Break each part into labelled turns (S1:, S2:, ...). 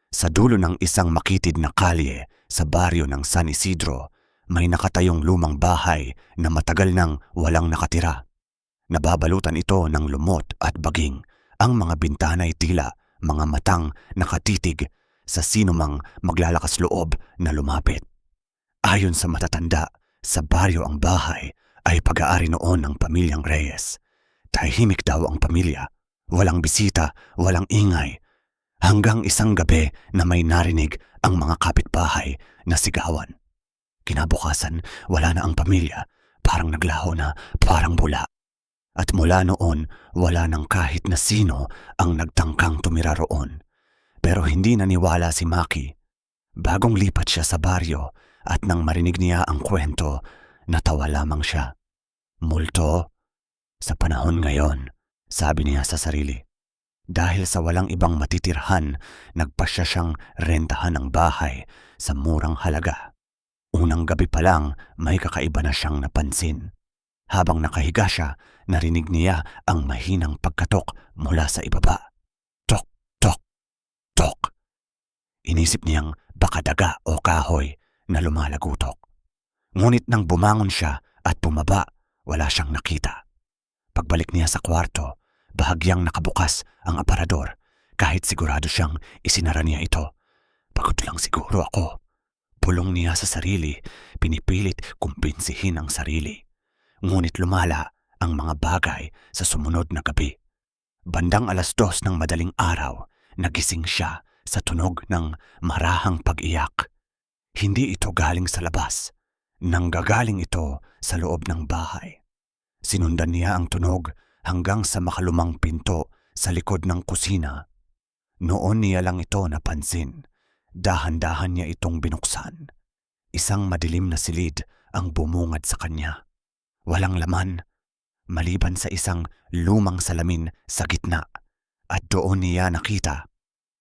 S1: Sa dulo ng isang makitid na kalye sa baryo ng San Isidro, may nakatayong lumang bahay na matagal nang walang nakatira. Nababalutan ito ng lumot at baging. Ang mga bintana ay tila mga matang nakatitig sa sinumang maglalakas loob na lumapit. Ayon sa matatanda, sa baryo ang bahay ay pag-aari noon ng pamilyang Reyes. Tahimik daw ang pamilya, walang bisita, walang ingay, hanggang isang gabi na may narinig ang mga kapitbahay na sigawan. Kinabukasan, wala na ang pamilya, parang naglaho na, parang bula. At mula noon, wala nang kahit na sino ang nagtangkang tumira roon. Pero hindi naniwala si Maki. Bagong lipat siya sa baryo at nang marinig niya ang kwento, natawa lamang siya. Multo, sa panahon ngayon, sabi niya sa sarili. Dahil sa walang ibang matitirhan, nagpasya siyang rentahan ng bahay sa murang halaga. Unang gabi pa lang, may kakaiba na siyang napansin. Habang nakahiga siya, narinig niya ang mahinang pagkatok mula sa ibaba. Tok, tok, tok. Inisip niyang baka daga o kahoy na lumalagutok. Ngunit nang bumangon siya at bumaba, wala siyang nakita. Pagbalik niya sa kwarto, bahagyang nakabukas ang aparador kahit sigurado siyang isinara niya ito. Pagod lang siguro ako. Pulong niya sa sarili, pinipilit kumbinsihin ang sarili. Ngunit lumala ang mga bagay sa sumunod na gabi. Bandang 2:00 ng madaling araw, nagising siya sa tunog ng marahang pag-iyak. Hindi ito galing sa labas, nanggagaling ito sa loob ng bahay. Sinundan niya ang tunog hanggang sa makalumang pinto sa likod ng kusina. Noon niya lang ito napansin. Dahan-dahan niya itong binuksan. Isang madilim na silid ang bumungad sa kanya. Walang laman, maliban sa isang lumang salamin sa gitna. At doon niya nakita.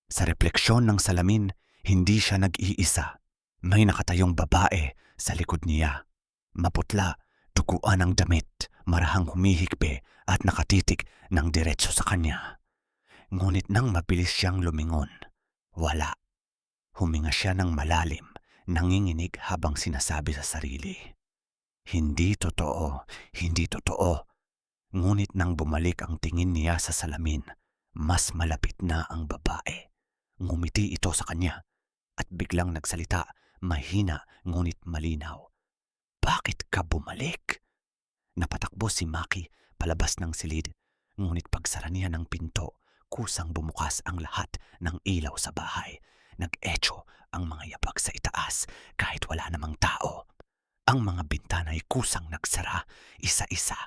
S1: Sa refleksyon ng salamin, hindi siya nag-iisa. May nakatayong babae sa likod niya. Maputla, tuguan ang damit, marahang humihikbi at nakatitig ng diretso sa kanya. Ngunit nang mabilis siyang lumingon, wala. Huminga siya ng malalim, nanginginig habang sinasabi sa sarili. Hindi totoo, hindi totoo. Ngunit nang bumalik ang tingin niya sa salamin, mas malapit na ang babae. Ngumiti ito sa kanya at biglang nagsalita, mahina ngunit malinaw. Bakit ka bumalik? Napatakbo si Maki palabas ng silid, ngunit pagsara niya ng pinto, kusang bumukas ang lahat ng ilaw sa bahay. Nag-echo ang mga yabag sa itaas kahit wala namang tao. Ang mga bintana ay kusang nagsara, isa-isa.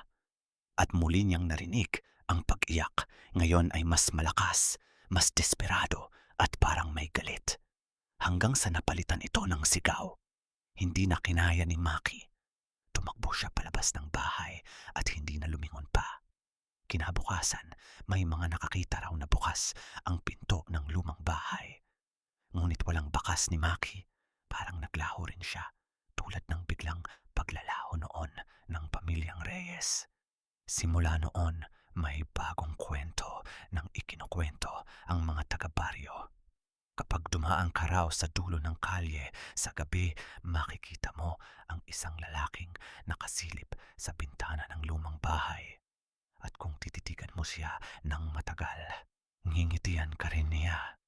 S1: At muli niyang narinig ang pag-iyak. Ngayon ay mas malakas, mas desperado at parang may galit. Hanggang sa napalitan ito ng sigaw. Hindi na kinaya ni Maki. Tumakbo siya palabas ng bahay at hindi na lumingon pa. Kinabukasan, may mga nakakita raw na bukas ang pinto ng lumang bahay. Ngunit walang bakas ni Maki. Parang naglaho rin siya. Tulad ng biglang paglalaho noon ng pamilyang Reyes. Simula noon, may bagong kwento ng ikinukwento ang mga taga-baryo. Kapag dumaan ka raw sa dulo ng kalye sa gabi, makikita mo ang isang lalaking nakasilip sa bintana ng lumang bahay. At kung tititigan mo siya ng matagal, ngingitian ka rin niya.